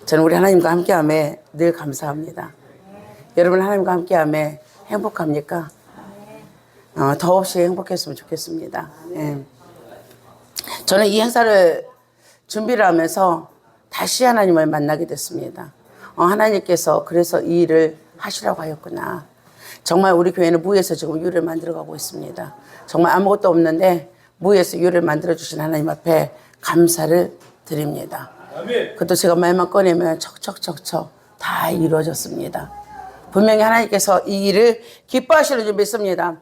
저는 우리 하나님과 함께함에 늘 감사합니다. 여러분 하나님과 함께함에 행복합니까? 더없이 행복했으면 좋겠습니다. 예. 저는 이 행사를 준비를 하면서 다시 하나님을 만나게 됐습니다. 하나님께서 그래서 이 일을 하시라고 하였구나. 정말 우리 교회는 무에서 지금 유를 만들어가고 있습니다. 정말 아무것도 없는데 무에서 유를 만들어주신 하나님 앞에 감사를 드립니다. 그것도 제가 말만 꺼내면 척척척척 다 이루어졌습니다. 분명히 하나님께서 이 일을 기뻐하시는 줄 믿습니다.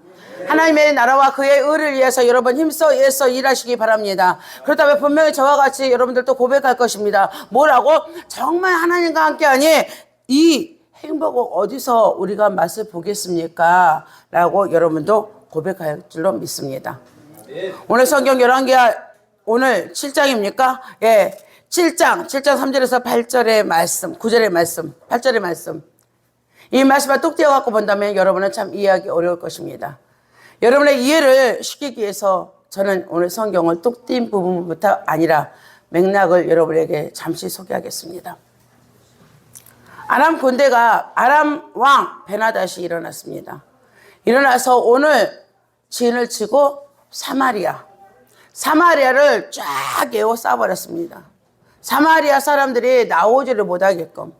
하나님의 나라와 그의 의를 위해서 여러분 힘써 애써 일하시기 바랍니다. 그렇다면 분명히 저와 같이 여러분들도 고백할 것입니다. 뭐라고? 정말 하나님과 함께하니 이 행복을 어디서 우리가 맛을 보겠습니까? 라고 여러분도 고백할 줄로 믿습니다. 오늘 성경 11개 오늘 7장입니까? 예. 7장 3절에서 8절의 말씀, 9절의 말씀, 8절의 말씀. 이 말씀을 뚝 떼어갖고 본다면 여러분은 참 이해하기 어려울 것입니다. 여러분의 이해를 시키기 위해서 저는 오늘 성경을 뚝 띈 부분부터 아니라 맥락을 여러분에게 잠시 소개하겠습니다. 아람 군대가 아람 왕 베나닷이 일어났습니다. 일어나서 오늘 진을 치고 사마리아를 쫙 에워싸버렸습니다. 사마리아 사람들이 나오지를 못하게끔,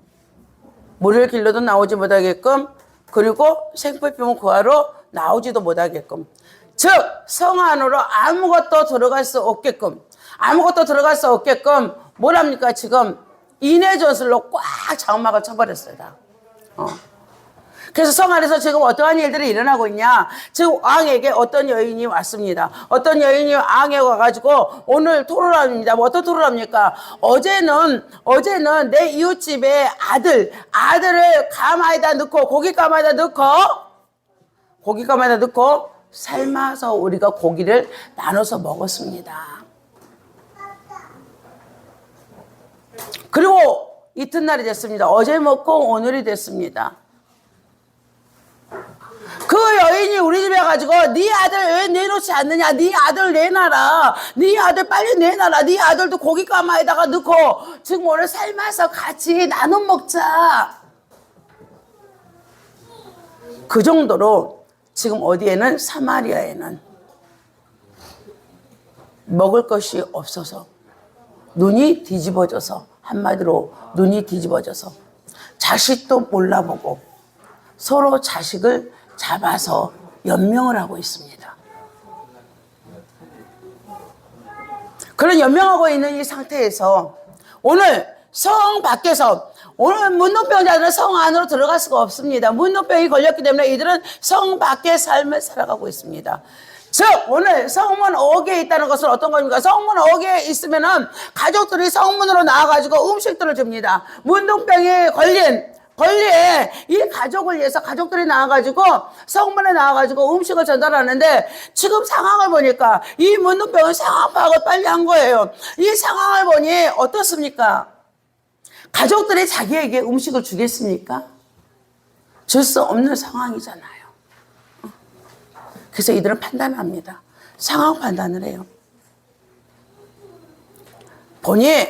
물을 길러도 나오지 못하게끔, 그리고 생필품을 구하러 나오지도 못하게끔, 즉 성 안으로 아무것도 들어갈 수 없게끔 뭐랍니까? 지금 인해 전술로 꽉 장막을 쳐버렸어요. 다. 그래서 성 안에서 지금 어떠한 일들이 일어나고 있냐? 지금 왕에게 어떤 여인이 왔습니다. 어떤 여인이 왕에 와가지고 오늘 토론을 합니다. 뭐 어떤 토론을 합니까? 어제는 내 이웃집에 아들을 가마에다 넣고 고기 가마에다 넣고 삶아서 우리가 고기를 나눠서 먹었습니다. 그리고 이튿날이 됐습니다. 어제 먹고 오늘이 됐습니다. 그 여인이 우리 집에 가지고 네 아들 왜 내놓지 않느냐? 네 아들 내놔라. 네 아들 빨리 내놔라. 네 아들도 고기 가마에다가 넣고 지금 오늘 삶아서 같이 나눠 먹자. 그 정도로 지금 어디에는 사마리아에는 먹을 것이 없어서 눈이 뒤집어져서 한마디로 눈이 뒤집어져서 자식도 몰라보고 서로 자식을 잡아서 연명을 하고 있습니다. 그런 연명하고 있는 이 상태에서 오늘 성 밖에서 오늘 문둥병자들은 성 안으로 들어갈 수가 없습니다. 문둥병이 걸렸기 때문에 이들은 성 밖의 삶을 살아가고 있습니다. 즉 오늘 성문 어귀에 있다는 것은 어떤 겁니까? 성문 어귀에 있으면은 가족들이 성문으로 나와가지고 음식들을 줍니다. 문둥병이 걸린 이 가족을 위해서 가족들이 나와가지고 성문에 나와가지고 음식을 전달하는데 지금 상황을 보니까 이 문둥병은 상황 파악을 빨리 한 거예요. 이 상황을 보니 어떻습니까? 가족들이 자기에게 음식을 주겠습니까? 줄 수 없는 상황이잖아요. 그래서 이들은 판단합니다. 상황 판단을 해요. 보니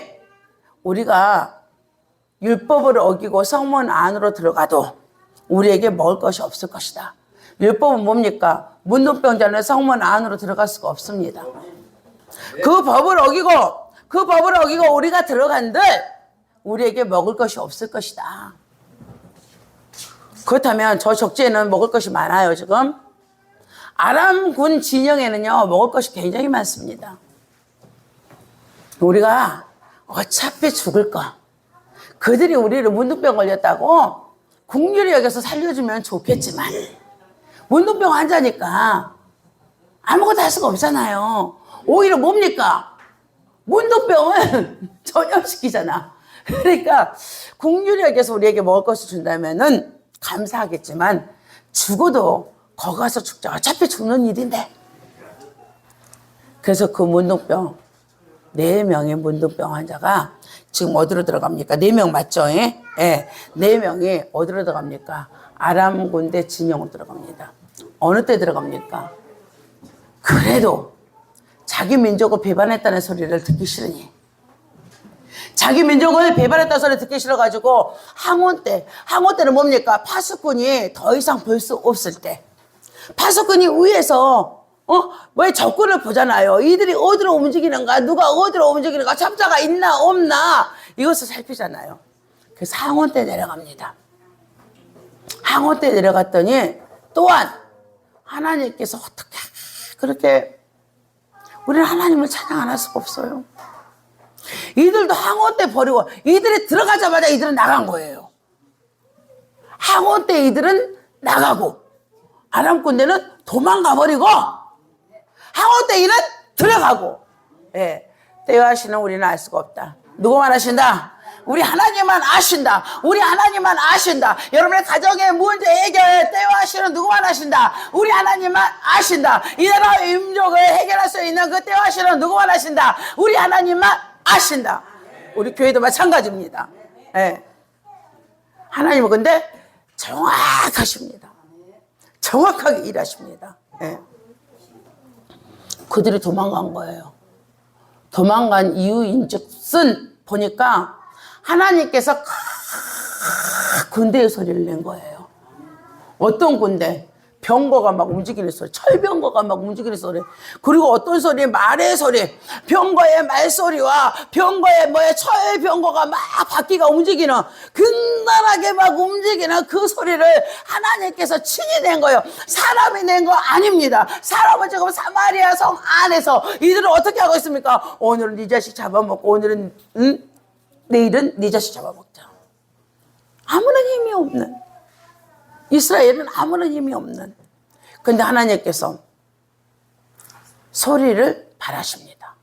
우리가 율법을 어기고 성문 안으로 들어가도 우리에게 먹을 것이 없을 것이다. 율법은 뭡니까? 문둥병자는 성문 안으로 들어갈 수가 없습니다. 그 법을 어기고 우리가 들어간들 우리에게 먹을 것이 없을 것이다. 그렇다면 저 적지에는 먹을 것이 많아요. 지금 아람군 진영에는요 먹을 것이 굉장히 많습니다. 우리가 어차피 죽을 거 그들이 우리를 문둥병 걸렸다고 국률이 여기서 살려주면 좋겠지만 문둥병 환자니까 아무것도 할 수가 없잖아요. 오히려 뭡니까? 문둥병은 전염시키잖아. 그러니까 국률이 여기서 우리에게 먹을 것을 준다면은 감사하겠지만 죽어도 거기 가서 죽자. 어차피 죽는 일인데. 그래서 그 문둥병 4명의 문둥병 환자가 지금 어디로 들어갑니까? 4명 맞죠? 예? 4명이 어디로 들어갑니까? 아람 군대 진영으로 들어갑니다. 어느 때 들어갑니까? 그래도 자기 민족을 배반했다는 소리를 듣기 싫으니 자기 민족을 배반했다는 소리 듣기 싫어가지고 항원 때는 뭡니까? 파수꾼이 더 이상 볼 수 없을 때, 파수꾼이 위에서 왜 적군을 보잖아요. 이들이 어디로 움직이는가, 누가 어디로 움직이는가, 잡자가 있나 없나 이것을 살피잖아요. 그래서 항원 때 내려갑니다. 항원 때 내려갔더니 또한 하나님께서 어떻게 그렇게 우리는 하나님을 찬양 안 할 수가 없어요. 이들도 항원 때 버리고, 이들이 들어가자마자 이들은 나간 거예요. 항원 때 이들은 나가고 아람 군대는 도망가 버리고 항원 때 이는 들어가고. 예, 때와시는 우리는 알 수가 없다. 누구만 아신다? 우리 하나님만 아신다. 우리 하나님만 아신다. 여러분의 가정의 문제 해결 때와시는 누구만 아신다. 우리 하나님만 아신다. 이 나라 민족을 해결할 수 있는 그 때와시는 누구만 아신다. 우리 하나님만 아신다. 우리 교회도 마찬가지입니다. 예. 하나님은 근데 정확하십니다. 정확하게 일하십니다. 예. 그들이 도망간 거예요. 도망간 이유인즉슨 보니까 하나님께서 군대의 소리를 낸 거예요. 어떤 군대? 병거가 막 움직이는 소리, 철병거가 막 움직이는 소리, 그리고 어떤 소리? 말의 소리, 병거의 말소리와 병거의 철병거가 막 바퀴가 움직이는, 극렬하게 막 움직이는 그 소리를 하나님께서 친히 낸 거예요. 사람이 낸 거 아닙니다. 사람은 지금 사마리아 성 안에서 이들은 어떻게 하고 있습니까? 오늘은 네 자식 잡아먹고, 오늘은 내일은 네 자식 잡아먹자. 아무런 힘이 없는, 이스라엘은 아무런 힘이 없는. 근데 하나님께서 소리를 바라십니다.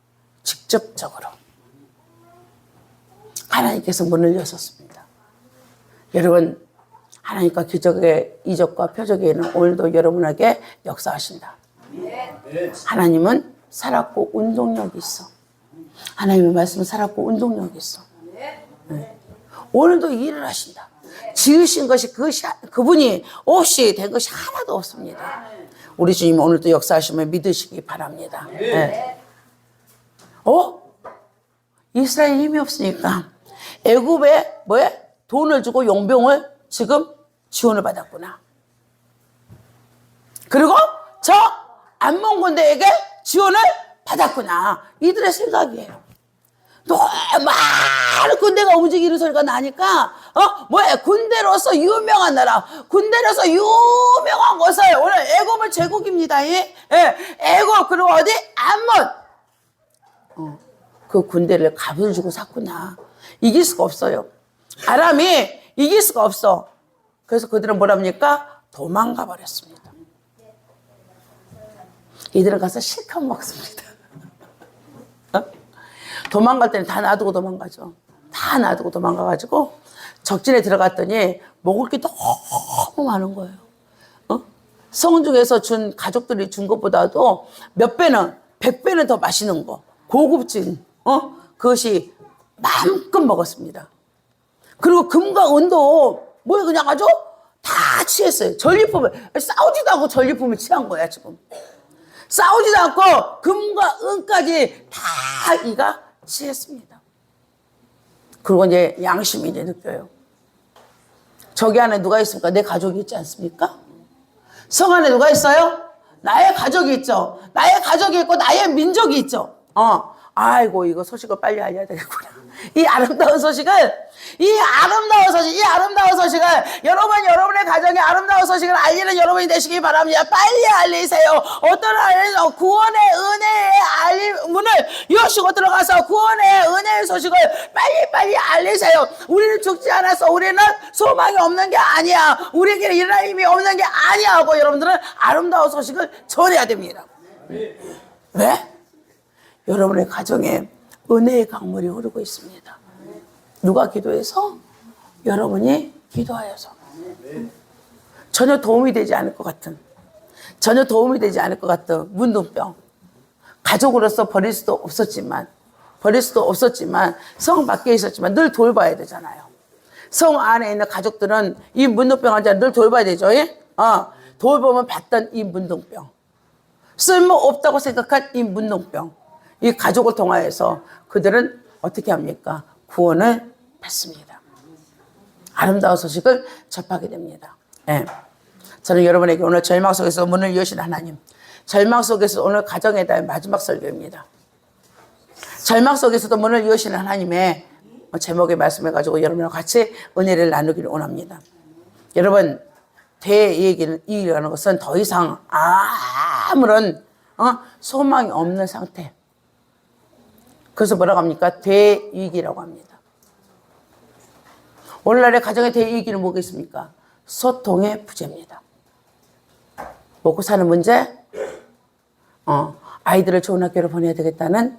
직접적으로. 하나님께서 문을 여셨습니다. 여러분, 하나님과 기적의 이적과 표적이 있는 오늘도 여러분에게 역사하신다. 하나님은 살았고 운동력이 있어. 하나님의 말씀은 살았고 운동력이 있어. 네. 오늘도 일을 하신다. 지으신 것이 그분이 없이 된 것이 하나도 없습니다. 우리 주님 오늘도 역사하시면 믿으시기 바랍니다. 네. 이스라엘 힘이 없으니까 애굽에 돈을 주고 용병을 지금 지원을 받았구나. 그리고 저 암몬 군대에게 지원을 받았구나. 이들의 생각이에요. 너무 많은 군대가 움직이는 소리가 나니까 군대로서 유명한 나라, 군대로서 유명한 곳을, 오늘 애굽은 제국입니다. 애굽, 그리고 어디? 암몬. 그 군대를 값을 주고 샀구나. 이길 수가 없어요. 아람이 이길 수가 없어. 그래서 그들은 뭐랍니까? 도망가 버렸습니다. 이들은 가서 실컷 먹습니다. 도망갈 때는 다 놔두고 도망가죠. 다 놔두고 도망가가지고 적진에 들어갔더니 먹을 게 너무 많은 거예요. 성 중에서 준 가족들이 준 것보다도 몇 배는 100배는 더 맛있는 거, 고급진 그것이 마음껏 먹었습니다. 그리고 금과 은도 그냥 아주 다 취했어요. 전리품을 싸우지도 않고 전리품을 취한 거야 지금. 싸우지도 않고 금과 은까지 다 이가 취했습니다. 그리고 이제 양심이 이제 느껴요. 저기 안에 누가 있습니까? 내 가족이 있지 않습니까? 성 안에 누가 있어요? 나의 가족이 있죠. 나의 가족이 있고 나의 민족이 있죠. 아이고, 이거 소식을 빨리 알려야 되겠구나. 이 아름다운 소식을, 여러분의 가정의 아름다운 소식을 알리는 여러분이 되시기 바랍니다. 빨리 알리세요. 어떤 알리세요? 구원의 은혜의 문을 여시고 들어가서 구원의 은혜의 소식을 빨리 알리세요. 우리는 죽지 않았어. 우리는 소망이 없는 게 아니야. 우리에게는 일어날 힘이 없는 게 아니야 하고 여러분들은 아름다운 소식을 전해야 됩니다. 왜? 여러분의 가정에 은혜의 강물이 흐르고 있습니다. 누가 기도해서? 여러분이 기도하여서. 전혀 도움이 되지 않을 것 같은 문둥병. 가족으로서 버릴 수도 없었지만 성 밖에 있었지만 늘 돌봐야 되잖아요. 성 안에 있는 가족들은 이 문둥병 환자를 늘 돌봐야 되죠. 돌보면 받던 이 문둥병. 쓸모없다고 생각한 이 문둥병. 이 가족을 통하여서 그들은 어떻게 합니까? 구원을 받습니다. 아름다운 소식을 접하게 됩니다. 예. 저는 여러분에게 오늘 절망 속에서 문을 여신 하나님, 절망 속에서 오늘 가정에 대한 마지막 설교입니다. 절망 속에서도 문을 여시는 하나님의 제목의 말씀을 가지고 여러분과 같이 은혜를 나누기를 원합니다. 여러분, 대이익이라는 것은 더 이상 아무런 소망이 없는 상태. 그래서 뭐라고 합니까? 대위기라고 합니다. 오늘날의 가정의 대위기는 뭐겠습니까? 소통의 부재입니다. 먹고 사는 문제, 아이들을 좋은 학교로 보내야 되겠다는,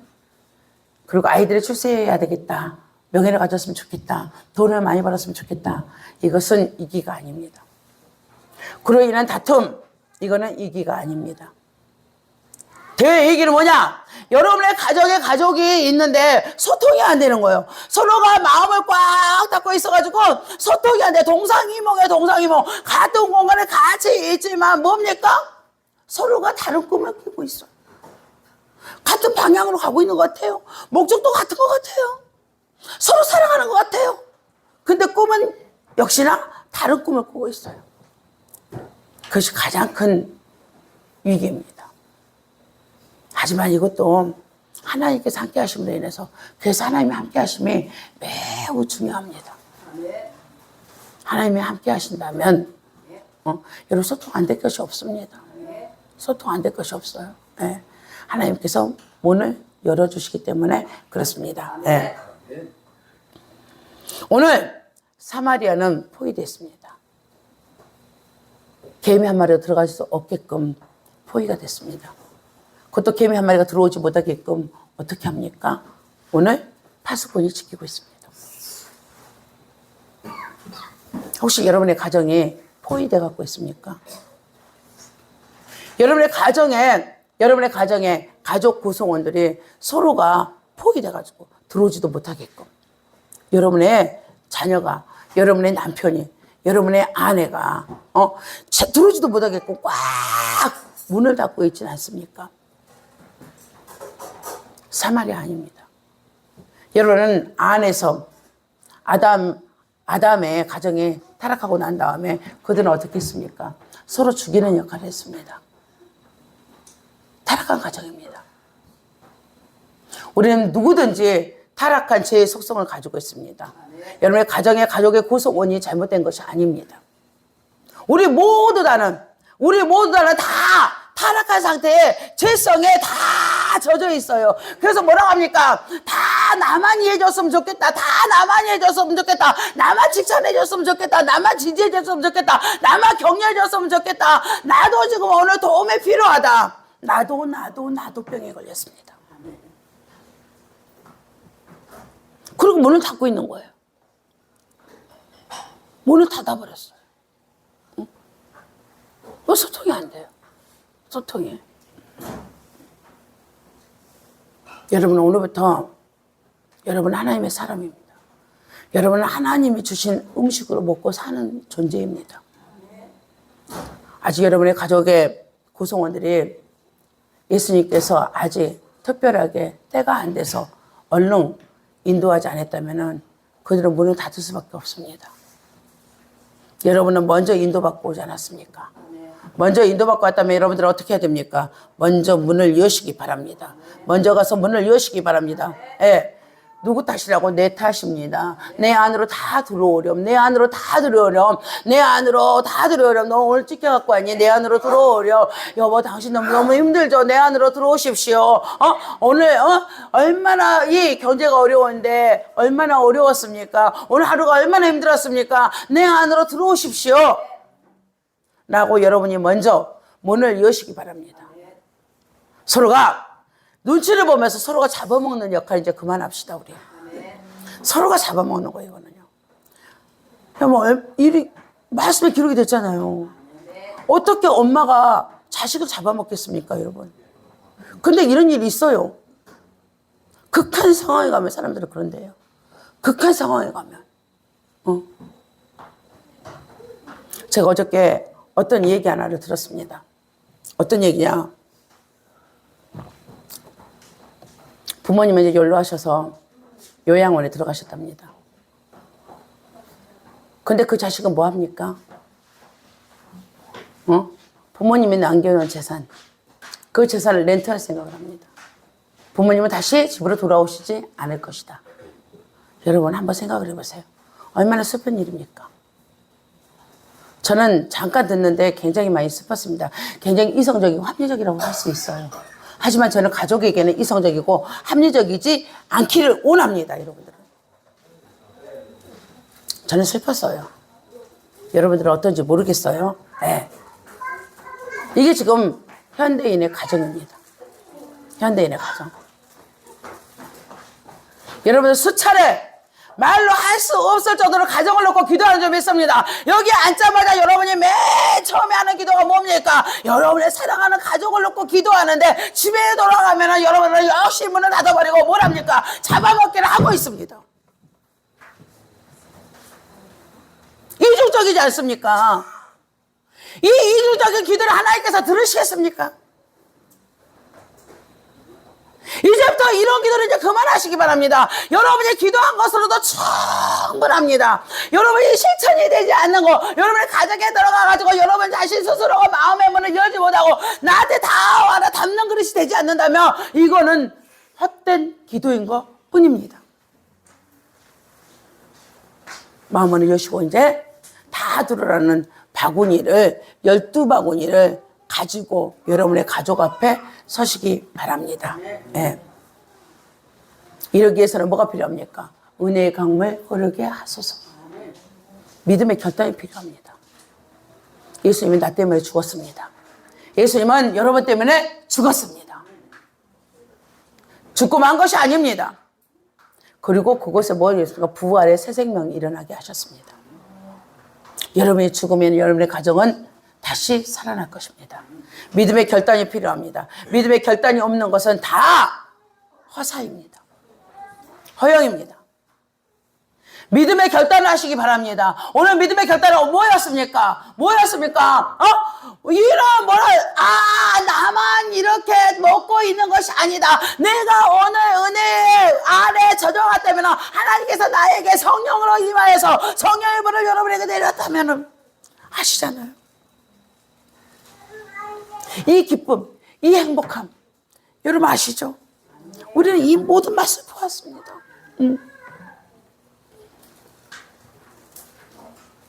그리고 아이들을 출세해야 되겠다. 명예를 가졌으면 좋겠다. 돈을 많이 벌었으면 좋겠다. 이것은 이기가 아닙니다. 그로 인한 다툼, 이거는 이기가 아닙니다. 대위기는 뭐냐? 여러분의 가족이 있는데 소통이 안 되는 거예요. 서로가 마음을 꽉 닫고 있어가지고 소통이 안 돼. 동상이몽이에요, 동상이몽. 같은 공간에 같이 있지만 뭡니까? 서로가 다른 꿈을 꾸고 있어요. 같은 방향으로 가고 있는 것 같아요. 목적도 같은 것 같아요. 서로 사랑하는 것 같아요. 근데 꿈은 역시나 다른 꿈을 꾸고 있어요. 그것이 가장 큰 위기입니다. 하지만 이것도 하나님께서 함께 하심으로 인해서, 그래서 하나님의 함께 하심이 매우 중요합니다. 하나님이 함께 하신다면 여러분 소통 안 될 것이 없습니다. 소통 안 될 것이 없어요. 네. 하나님께서 문을 열어주시기 때문에 그렇습니다. 네. 오늘 사마리아는 포위됐습니다. 개미 한 마리가 들어갈 수 없게끔 포위가 됐습니다. 그것도 개미 한 마리가 들어오지 못하게끔 어떻게 합니까? 오늘 파수꾼이 지키고 있습니다. 혹시 여러분의 가정이 포위돼 갖고 있습니까? 여러분의 가정에 가족 구성원들이 서로가 포위돼 가지고 들어오지도 못하게끔, 여러분의 자녀가, 여러분의 남편이, 여러분의 아내가 들어오지도 못하게끔 꽉 문을 닫고 있지는 않습니까? 사마리아 아닙니다. 여러분은 안에서 아담의 가정이 타락하고 난 다음에 그들은 어떻게 했습니까? 서로 죽이는 역할을 했습니다. 타락한 가정입니다. 우리는 누구든지 타락한 죄의 속성을 가지고 있습니다. 여러분의 가족의 구성원이 잘못된 것이 아닙니다. 우리 모두 다는 다 타락한 상태에 죄성에 다 젖어 있어요. 그래서 뭐라고 합니까? 다 나만 이해해줬으면 좋겠다. 다 나만 이해해줬으면 좋겠다. 나만 칭찬해줬으면 좋겠다. 나만 지지해줬으면 좋겠다. 나만 격려해줬으면 좋겠다. 나도 지금 오늘 도움이 필요하다. 나도 병에 걸렸습니다. 그리고 문을 닫고 있는 거예요. 문을 닫아버렸어요. 응? 왜 소통이 안 돼요? 소통이. 여러분은 오늘부터 여러분은 하나님의 사람입니다. 여러분은 하나님이 주신 음식으로 먹고 사는 존재입니다. 아직 여러분의 가족의 구성원들이 예수님께서 아직 특별하게 때가 안 돼서 얼른 인도하지 않았다면 그들은 문을 닫을 수밖에 없습니다. 여러분은 먼저 인도받고 오지 않았습니까? 먼저 인도받고 왔다면 여러분들은 어떻게 해야 됩니까? 먼저 문을 여시기 바랍니다. 먼저 가서 문을 여시기 바랍니다. 예. 누구 탓이라고? 내 탓입니다. 내 안으로 다 들어오렴. 내 안으로 다 들어오렴. 내 안으로 다 들어오렴. 너 오늘 찢겨갖고 왔니? 내 안으로 들어오렴. 여보, 당신 너무 힘들죠? 내 안으로 들어오십시오. 오늘, 얼마나 이 경제가 어려운데, 얼마나 어려웠습니까? 오늘 하루가 얼마나 힘들었습니까? 내 안으로 들어오십시오. 라고 여러분이 먼저 문을 여시기 바랍니다. 서로가 눈치를 보면서 서로가 잡아먹는 역할 이제 그만합시다, 우리. 서로가 잡아먹는 거예요, 이거는요. 뭐, 말씀에 기록이 됐잖아요. 어떻게 엄마가 자식을 잡아먹겠습니까, 여러분? 근데 이런 일이 있어요. 극한 상황에 가면 사람들은 그런데요. 극한 상황에 가면. 제가 어저께 어떤 얘기 하나를 들었습니다. 어떤 얘기냐? 부모님은 이제 연로하셔서 요양원에 들어가셨답니다. 근데 그 자식은 뭐 합니까? 부모님이 남겨놓은 재산, 그 재산을 렌트할 생각을 합니다. 부모님은 다시 집으로 돌아오시지 않을 것이다. 여러분 한번 생각을 해보세요. 얼마나 슬픈 일입니까? 저는 잠깐 듣는데 굉장히 많이 슬펐습니다. 굉장히 이성적이고 합리적이라고 할 수 있어요. 하지만 저는 가족에게는 이성적이고 합리적이지 않기를 원합니다. 여러분들은. 저는 슬펐어요. 여러분들은 어떤지 모르겠어요. 네. 이게 지금 현대인의 가정입니다. 현대인의 가정. 여러분들 수차례 말로 할 수 없을 정도로 가정을 놓고 기도하는 점이 있습니다. 여기 앉자마자 여러분이 맨 처음에 하는 기도가 뭡니까? 여러분의 사랑하는 가족을 놓고 기도하는데 집에 돌아가면 여러분은 역시 문을 닫아버리고 뭘 합니까? 잡아먹기를 하고 있습니다. 이중적이지 않습니까? 이 이중적인 기도를 하나님께서 들으시겠습니까? 이제부터 이런 기도를 이제 그만하시기 바랍니다. 여러분이 기도한 것으로도 충분합니다. 여러분이 실천이 되지 않는 거, 여러분의 가정에 들어가가지고 여러분 자신 스스로가 마음의 문을 열지 못하고 나한테 다 와라 담는 그릇이 되지 않는다면 이거는 헛된 기도인 것 뿐입니다. 마음을 여시고 이제 다 들으라는 바구니를 12바구니를 가지고 여러분의 가족 앞에 서시기 바랍니다. 네. 이러기 위해서는 뭐가 필요합니까? 은혜의 강물 흐르게 하소서. 믿음의 결단이 필요합니다. 예수님이 나 때문에 죽었습니다. 예수님은 여러분 때문에 죽었습니다. 죽고 만 것이 아닙니다. 그리고 그곳에 뭘 했습니까? 부활의 새 생명이 일어나게 하셨습니다. 여러분이 죽으면 여러분의 가정은 다시 살아날 것입니다. 믿음의 결단이 필요합니다. 믿음의 결단이 없는 것은 다 허사입니다. 허영입니다. 믿음의 결단을 하시기 바랍니다. 오늘 믿음의 결단은 뭐였습니까? 뭐였습니까? 이런 나만 이렇게 먹고 있는 것이 아니다. 내가 오늘 은혜 아래 젖어갔다면 하나님께서 나에게 성령으로 임하여서 성령의 불을 여러분에게 내렸다면 아시잖아요. 이 기쁨, 이 행복함 여러분 아시죠? 우리는 이 모든 맛을 보았습니다.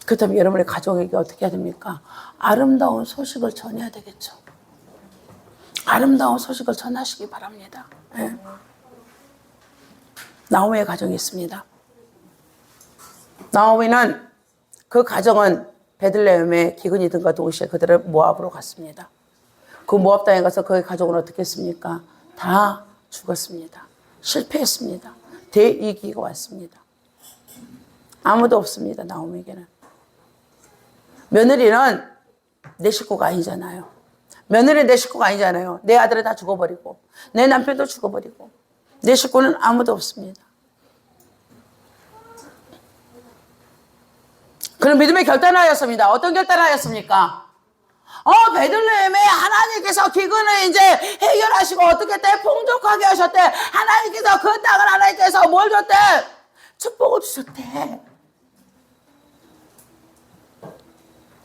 그렇다면 여러분의 가족에게 어떻게 해야 됩니까? 아름다운 소식을 전해야 되겠죠. 아름다운 소식을 전하시기 바랍니다. 네. 나오미의 가정이 있습니다. 나오미는 그 가정은 베들레헴에 기근이 든과 동시에 그들을 모압으로 갔습니다. 그 모압 땅에 가서 그의 가족은 어떻게 했습니까? 다 죽었습니다. 실패했습니다. 대위기가 왔습니다. 아무도 없습니다. 나오미에게는. 며느리는 내 식구가 아니잖아요. 며느리는 내 식구가 아니잖아요. 내 아들은 다 죽어버리고 내 남편도 죽어버리고 내 식구는 아무도 없습니다. 그런 믿음의 결단하였습니다. 어떤 결단하였습니까? 베들레헴에 하나님께서 기근을 이제 해결하시고 어떻게 때 풍족하게 하셨대. 하나님께서 그 땅을 하나님께서 뭘 줬대? 축복을 주셨대.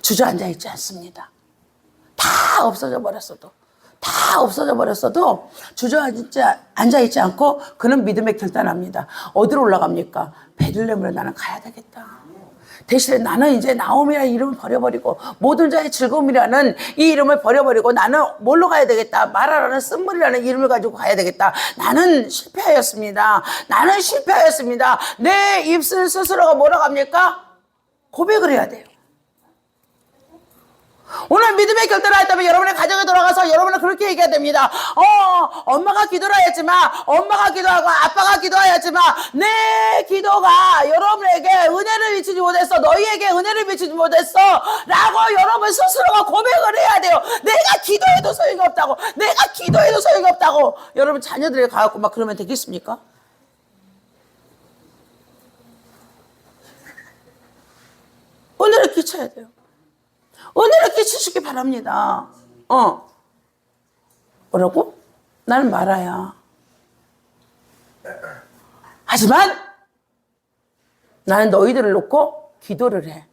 주저앉아 있지 않습니다. 다 없어져 버렸어도 주저앉아 있지 않고 그는 믿음의 결단합니다. 어디로 올라갑니까? 베들레헴으로 나는 가야 되겠다. 대신에 나는 이제 나오미라는 이름을 버려버리고 모든 자의 즐거움이라는 이 이름을 버려버리고 나는 뭘로 가야 되겠다. 마라라는 쓴물이라는 이름을 가지고 가야 되겠다. 나는 실패하였습니다. 내 입술 스스로가 뭐라고 합니까? 고백을 해야 돼요. 오늘 믿음의 결단을 했다면 여러분의 가정에 돌아가서 여러분은 그렇게 얘기해야 됩니다. 엄마가 기도를 했지만, 엄마가 기도하고 아빠가 기도하였지만 내 기도가 여러분에게 은혜를 미치지 못했어. 너희에게 은혜를 미치지 못했어. 라고 여러분 스스로가 고백을 해야 돼요. 내가 기도해도 소용이 없다고. 여러분 자녀들에게 가갖고 막 그러면 되겠습니까? 은혜를 끼쳐야 돼요. 은혜를 끼치시기 바랍니다. 뭐라고? 나는 말아야. 하지만 나는 너희들을 놓고 기도를 해.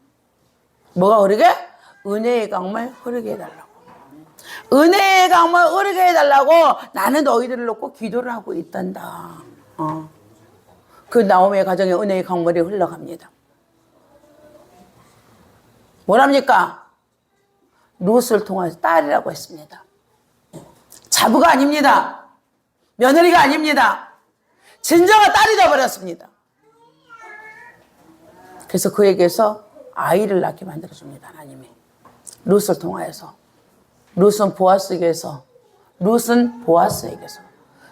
뭐가 흐르게? 은혜의 강물 흐르게 해달라고. 은혜의 강물 흐르게 해달라고 나는 너희들을 놓고 기도를 하고 있단다. 그 나오미의 가정에 은혜의 강물이 흘러갑니다. 뭐랍니까? 룻을 통해서 딸이라고 했습니다. 자부가 아닙니다. 며느리가 아닙니다. 진정한 딸이 되어버렸습니다. 그래서 그에게서 아이를 낳게 만들어줍니다. 하나님이. 룻을 통하여서. 룻은 보아스에게서. 룻은 보아스에게서.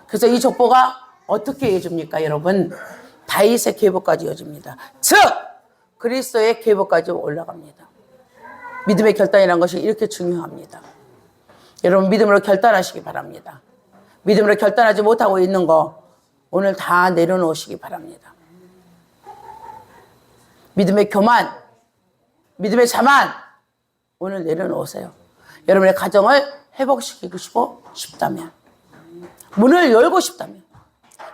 그래서 이 족보가 어떻게 이어집니까, 여러분? 다윗의 계보까지 이어집니다. 즉 그리스도의 계보까지 올라갑니다. 믿음의 결단이라는 것이 이렇게 중요합니다. 여러분 믿음으로 결단하시기 바랍니다. 믿음으로 결단하지 못하고 있는 거 오늘 다 내려놓으시기 바랍니다. 믿음의 교만, 믿음의 자만 오늘 내려놓으세요. 여러분의 가정을 회복시키고 싶다면, 문을 열고 싶다면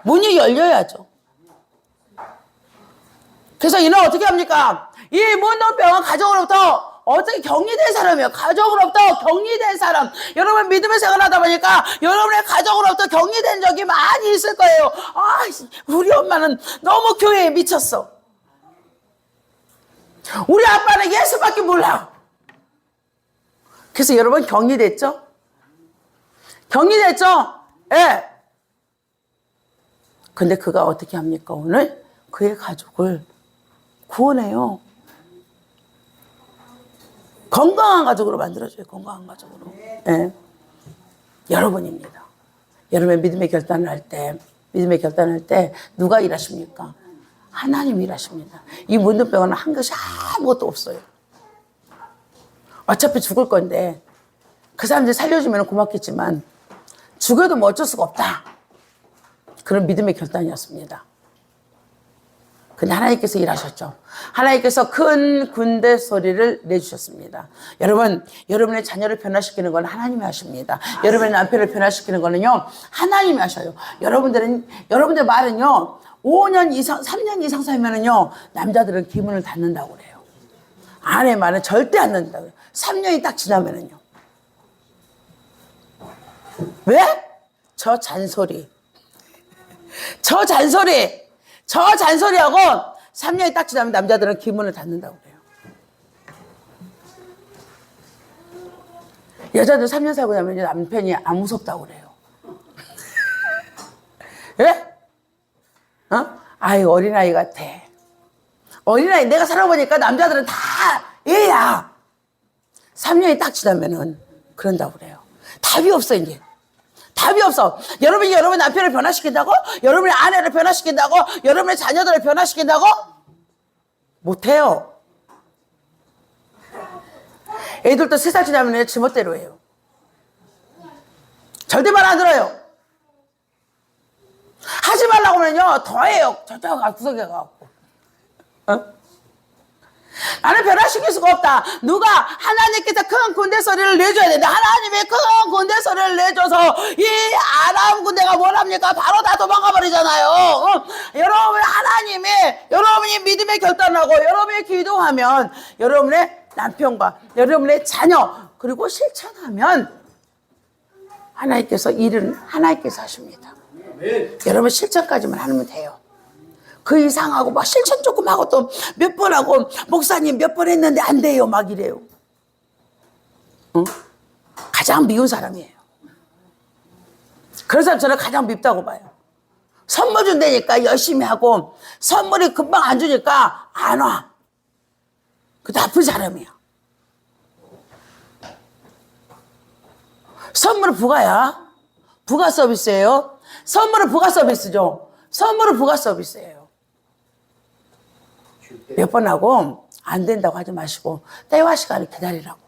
문이 열려야죠. 그래서 이는 어떻게 합니까? 이 문둥병은 가정으로부터 어떻게 격리된 사람이에요. 가정으로부터 격리된 사람. 여러분 믿음의 생활을 하다 보니까 여러분의 가정으로부터 격리된 적이 많이 있을 거예요. 아, 우리 엄마는 너무 교회에 미쳤어. 우리 아빠는 예수밖에 몰라. 그래서 여러분 격리됐죠? 격리됐죠? 예. 근데 그가 어떻게 합니까? 오늘 그의 가족을 구원해요. 건강한 가족으로 만들어줘요. 건강한 가족으로. 예. 여러분입니다. 여러분의 믿음의 결단을 할 때 누가 일하십니까? 하나님이 일하십니다. 이 문둥병은 한 것이 아무것도 없어요. 어차피 죽을 건데 그 사람들 살려주면 고맙겠지만 죽어도 뭐 어쩔 수가 없다. 그런 믿음의 결단이었습니다. 근데 하나님께서 일하셨죠. 하나님께서 큰 군대 소리를 내주셨습니다. 여러분, 여러분의 자녀를 변화시키는 건 하나님이 하십니다. 여러분의 남편을 변화시키는 거는요, 하나님이 하셔요. 여러분들 말은요, 5년 이상, 3년 이상 살면은요, 남자들은 기문을 닫는다고 그래요. 아내 말은 절대 안 닫는다고 그래요. 3년이 딱 지나면은요. 왜? 저 잔소리하고 3년이 딱 지나면 남자들은 기문을 닫는다고 그래요. 여자들 3년 살고 나면 남편이 안 무섭다고 그래요. 예? 아이, 어린아이 같아. 어린아이, 내가 살아보니까 남자들은 다 애야. 3년이 딱 지나면은 그런다고 그래요. 답이 없어, 이제. 답이 없어. 여러분이 여러분 남편을 변화시킨다고? 여러분의 아내를 변화시킨다고? 여러분의 자녀들을 변화시킨다고? 못해요. 애들도 3살 지나면 지멋대로 해요. 절대 말 안 들어요. 하지 말라고 하면요, 더 해요. 저쪽 구석에 가갖고. 나는 변화시킬 수가 없다. 누가 하나님께서 큰 군대 소리를 내줘야 된다. 하나님이 큰 군대 소리를 내줘서 이 아람 군대가 뭐랍니까? 바로 다 도망가 버리잖아요. 여러분이 믿음의 결단하고 여러분이 기도하면 여러분의 남편과 여러분의 자녀 그리고 실천하면 하나님께서 하십니다. 여러분 실천까지만 하면 돼요. 그 이상하고 막 실천 조금 하고 또 몇 번 하고 목사님 몇 번 했는데 안 돼요 막 이래요. 가장 미운 사람이에요. 그런 사람 저는 가장 밉다고 봐요. 선물 준다니까 열심히 하고 선물이 금방 안 주니까 안 와. 그 나쁜 사람이야. 선물은 부가야. 부가 서비스예요. 선물은 부가 서비스죠. 선물은 부가 서비스예요. 몇 번 하고 안 된다고 하지 마시고 때와 시간을 기다리라고.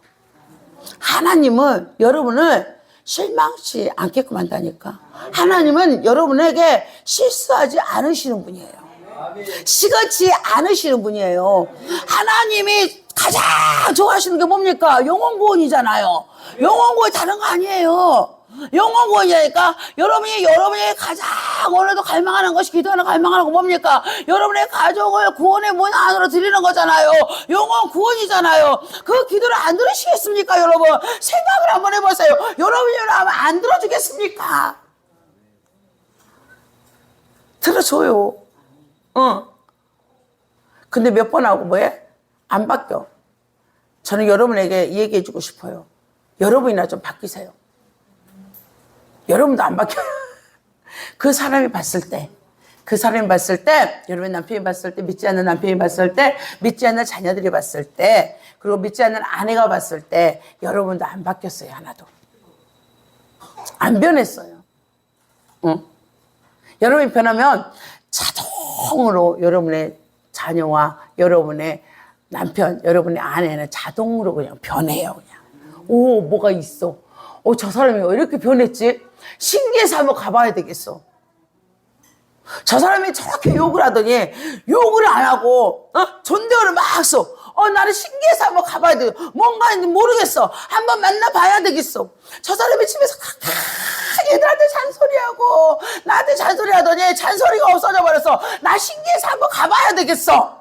하나님은 여러분을 실망치 않게끔 한다니까. 하나님은 여러분에게 실수하지 않으시는 분이에요. 시건치 않으시는 분이에요. 하나님이 가장 좋아하시는 게 뭡니까? 영혼구원이잖아요. 영혼구원이 다른 거 아니에요. 영혼 구원이라니까. 여러분이 가장 오늘도 갈망하는 것이, 기도하는 갈망하는 거 뭡니까? 여러분의 가족을 구원의 문 안으로 드리는 거잖아요. 영혼 구원이잖아요. 그 기도를 안 들으시겠습니까, 여러분? 생각을 한번 해보세요. 여러분이 하면 안 들어주겠습니까? 들어줘요. 근데 몇 번 하고 뭐해? 안 바뀌어. 저는 여러분에게 얘기해주고 싶어요. 여러분이나 좀 바뀌세요. 여러분도 안 바뀌어요. 그 사람이 봤을 때, 여러분 남편이 봤을 때, 믿지 않는 남편이 봤을 때, 믿지 않는 자녀들이 봤을 때, 그리고 믿지 않는 아내가 봤을 때, 여러분도 안 바뀌었어요, 하나도. 안 변했어요. 여러분이 변하면 자동으로 여러분의 자녀와 여러분의 남편, 여러분의 아내는 자동으로 그냥 변해요, 그냥. 오, 뭐가 있어. 저 사람이 왜 이렇게 변했지? 신기해서 한번 가봐야 되겠어. 저 사람이 저렇게 욕을 하더니 욕을 안 하고 존댓말을 막 써. 나는 신기해서 한번 가봐야 돼. 뭔가인지 모르겠어. 한번 만나봐야 되겠어. 저 사람이 집에서 얘들한테 잔소리하고 나한테 잔소리하더니 잔소리가 없어져 버렸어. 나 신기해서 한번 가봐야 되겠어.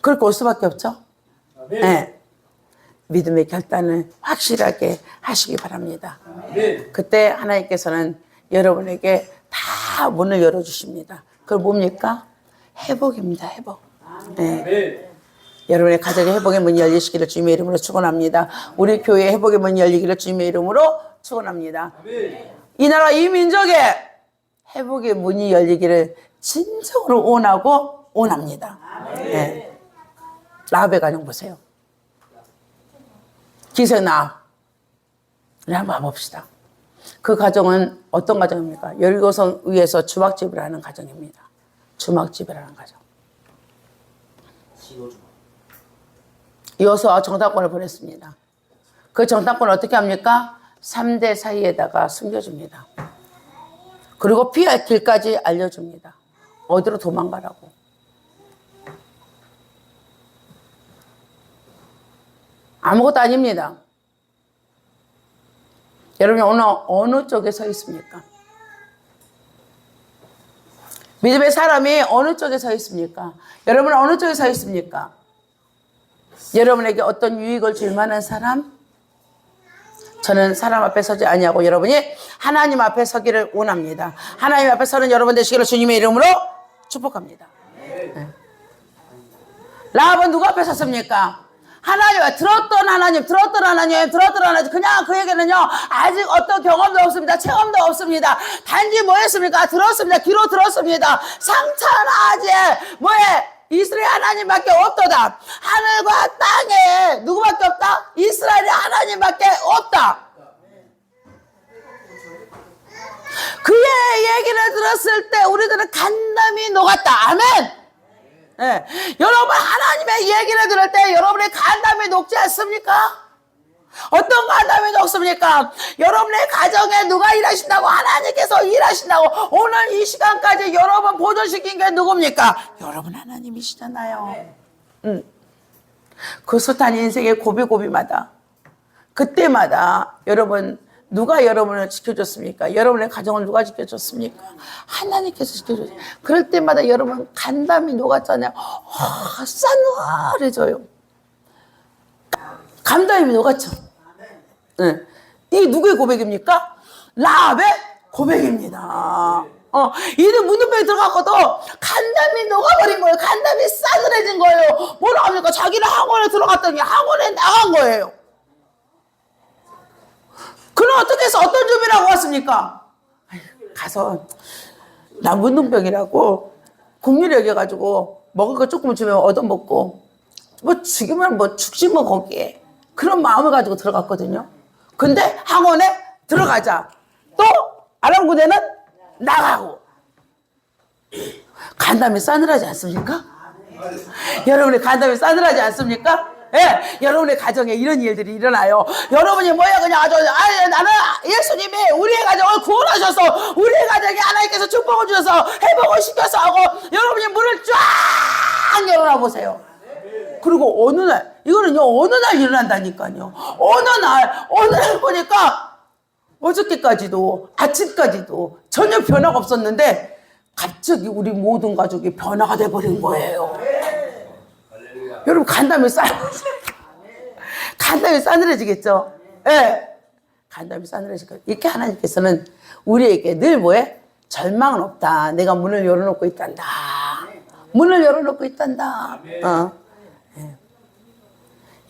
그렇게 올 수밖에 없죠. 네. 믿음의 결단을 확실하게 하시기 바랍니다. 그때 하나님께서는 여러분에게 다 문을 열어주십니다. 그럼 뭡니까? 회복입니다. 회복. 네. 여러분의 가정의 회복의 문이 열리시기를 주님의 이름으로 축원합니다. 우리 교회의 회복의 문이 열리기를 주님의 이름으로 축원합니다. 이 나라 이 민족의 회복의 문이 열리기를 진정으로 원합니다. 네. 라합의 가정 보세요. 기생나합. 한번 봐봅시다. 그 가정은 어떤 가정입니까? 여리고성 위에서 주막집을 하는 가정입니다. 주막집을 하는 가정. 여호수아가 정탐꾼을 보냈습니다. 그 정탐꾼을 어떻게 합니까? 3대 사이에다가 숨겨줍니다. 그리고 피할 길까지 알려줍니다. 어디로 도망가라고. 아무것도 아닙니다. 여러분이 오늘 어느 쪽에 서 있습니까? 믿음의 사람이 어느 쪽에 서 있습니까? 여러분은 어느 쪽에 서 있습니까? 여러분에게 어떤 유익을 줄 만한 사람? 저는 사람 앞에 서지 아니하고 여러분이 하나님 앞에 서기를 원합니다. 하나님 앞에 서는 여러분 되시기를 주님의 이름으로 축복합니다. 네. 라합은 누구 앞에 섰습니까? 하나님, 들었던 하나님. 그냥 그에게는요, 아직 어떤 경험도 없습니다. 체험도 없습니다. 단지 뭐 했습니까? 들었습니다. 귀로 들었습니다. 상처나지, 이스라엘 하나님밖에 없도다. 하늘과 땅에 누구밖에 없다? 이스라엘의 하나님밖에 없다. 그의 얘기를 들었을 때 우리들은 간담이 녹았다. 아멘. 네. 여러분 하나님의 얘기를 들을 때 여러분의 간담이 녹지 않습니까? 어떤 간담이 녹습니까? 여러분의 가정에 누가 일하신다고? 하나님께서 일하신다고. 오늘 이 시간까지 여러분 보존시킨 게 누굽니까? 여러분 하나님이시잖아요. 그 숱한 인생의 고비고비마다 그때마다 여러분 누가 여러분을 지켜줬습니까? 여러분의 가정을 누가 지켜줬습니까? 하나님께서 지켜줬어요. 그럴 때마다 여러분 간담이 녹았잖아요. 싸늘해져요. 간담이 녹았죠. 네. 이게 누구의 고백입니까? 라합의 고백입니다. 이는 문둥병에 들어갔고도 간담이 녹아버린 거예요. 간담이 싸늘해진 거예요. 뭐라 합니까? 자기는 학원에 들어갔더니 학원에 나간 거예요. 그럼 어떻게 해서 어떤 준비라고 왔습니까? 가서 나 문둥병이라고 국률이 여겨가지고 먹을 거 조금 주면 얻어먹고 죽이면 죽지 거기에 그런 마음을 가지고 들어갔거든요. 근데 학원에 들어가자 또 아랑군에는 나가고 간담이 싸늘하지 않습니까? 여러분의 간담이 싸늘하지 않습니까? 예, 여러분의 가정에 이런 일들이 일어나요. 여러분이 그냥 나는 예수님이 우리의 가정을 구원하셔서 우리의 가정에 하나님께서 축복을 주셔서 회복을 시켜서 하고 여러분이 문을 쫙 열어놔 보세요. 그리고 어느 날 이거는요 어느 날 일어난다니까요. 어느 날 보니까 어저께까지도 아침까지도 전혀 변화가 없었는데 갑자기 우리 모든 가족이 변화가 돼버린 거예요. 여러분 간담이 싸늘해지겠죠? 예. 네. 간담이 싸늘해지겠죠. 이렇게 하나님께서는 우리에게 늘 뭐해? 절망은 없다. 내가 문을 열어놓고 있단다. 문을 열어놓고 있단다. 예.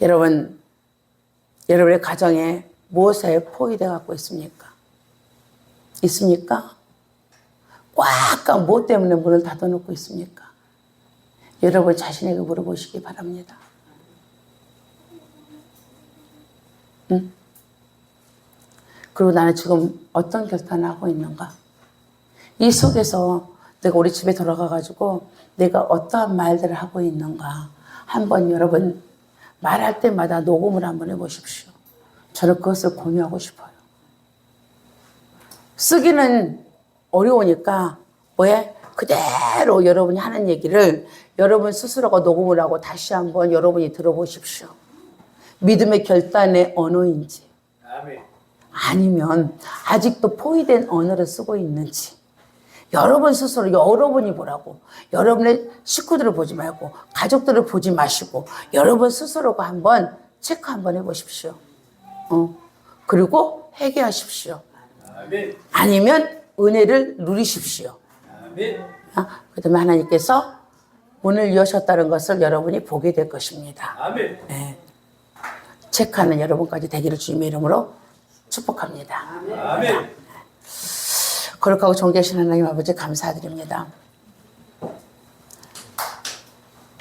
여러분의 가정에 무엇에 포위돼 갖고 있습니까? 있습니까? 꽉 뭐 때문에 문을 닫아놓고 있습니까? 여러분 자신에게 물어보시기 바랍니다. 응? 그리고 나는 지금 어떤 결단을 하고 있는가? 이 속에서 내가 우리 집에 돌아가가지고 내가 어떠한 말들을 하고 있는가? 한번 여러분 말할 때마다 녹음을 한번 해보십시오. 저는 그것을 공유하고 싶어요. 쓰기는 어려우니까 뭐해? 그대로 여러분이 하는 얘기를 여러분 스스로가 녹음을 하고 다시 한번 여러분이 들어보십시오. 믿음의 결단의 언어인지 아니면 아직도 포위된 언어를 쓰고 있는지 여러분 스스로 여러분이 보라고. 여러분의 식구들을 보지 말고 가족들을 보지 마시고 여러분 스스로가 한번 체크 한번 해보십시오. 그리고 회개하십시오. 아니면 은혜를 누리십시오. 그 다음에 하나님께서 문을 여셨다는 것을 여러분이 보게 될 것입니다. 네. 체크하는 여러분까지 되기를 주님의 이름으로 축복합니다. 아멘. 거룩하고 존귀하신 하나님 아버지 감사드립니다.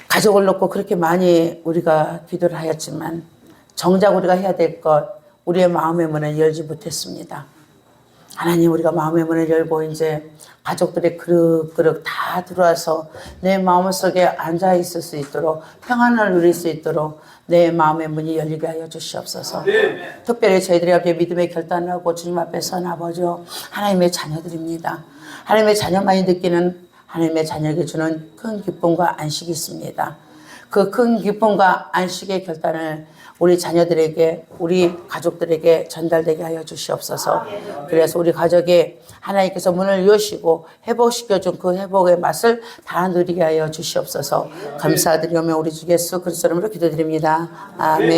가족을 놓고 그렇게 많이 우리가 기도를 하였지만 정작 우리가 해야 될 것 우리의 마음의 문을 열지 못했습니다. 하나님 우리가 마음의 문을 열고 이제 가족들의 그릇그릇 다 들어와서 내 마음속에 앉아 있을 수 있도록 평안을 누릴 수 있도록 내 마음의 문이 열리게 하여 주시옵소서. 특별히 저희들이 아버지 믿음의 결단을 하고 주님 앞에 선 아버지 하나님의 자녀들입니다. 하나님의 자녀만이 느끼는 하나님의 자녀에게 주는 큰 기쁨과 안식이 있습니다. 그 큰 기쁨과 안식의 결단을 우리 자녀들에게 우리 가족들에게 전달되게 하여 주시옵소서. 그래서 우리 가족에 하나님께서 문을 여시고 회복시켜준 그 회복의 맛을 다 누리게 하여 주시옵소서. 감사드리며 우리 주 예수 그리스도 이름으로 기도드립니다. 아멘.